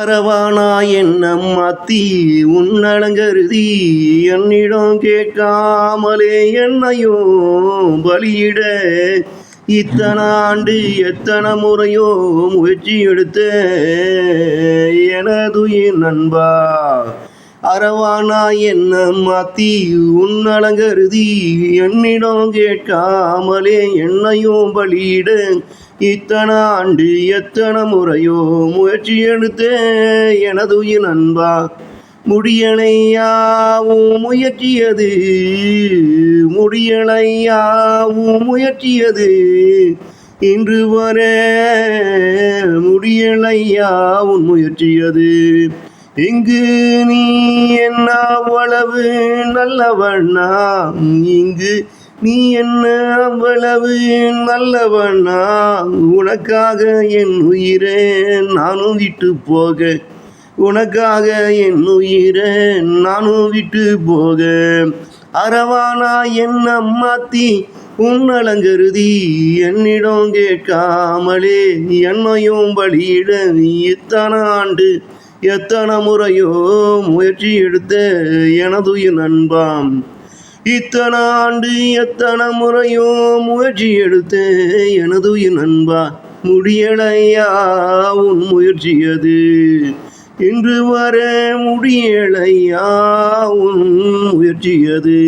Arowana எண்ணம் மாத்தி உன்னலங்கருதி என்னிடம் கேட்காமலே என்னையும் பலியிட இத்தனை ஆண்டு எத்தனை முறையோ முயற்சி எடுத்த எனதுயிர் நண்பா. அரவானா எண்ணம் மாத்தி உன்னலங்கருதி என்னிடம் கேட்காமலே என்னையும் பலியிட இத்தனை ஆண்டு எத்தனை முறையோ முயற்சி எடுத்த எனதுயிர் நண்பா. முடியலையாவும் முயற்சியது, முடியலையாவும் முயற்சியது, இன்று வர முடியலையாவும் முயற்சியது. இங்கு நீ என்ன அவ்வளவு நல்லவண்ணா, இங்கு நீ என்ன அவ்வளவு நல்லவண்ணா. உனக்காக என் உயிரை நானும் விட்டு போக, உனக்காக என் உயிரை நானும் விட்டு போக. அரவானா எண்ணம் மாத்தி உன்னலங்கருதி என்னிடம் கேட்காமலே என்னையும் பலியிட இத்தனை ஆண்டு எத்தனை முறையோ முயற்சி எடுத்த எனதுயிர் நண்பாம். இத்தனை ஆண்டு எத்தனை முறையோ முயற்சி எடுத்த எனதுயிர் நண்பா. முடியலையா உன் முயற்சியது, இன்று வர முடியலையா உன் முயற்சியது.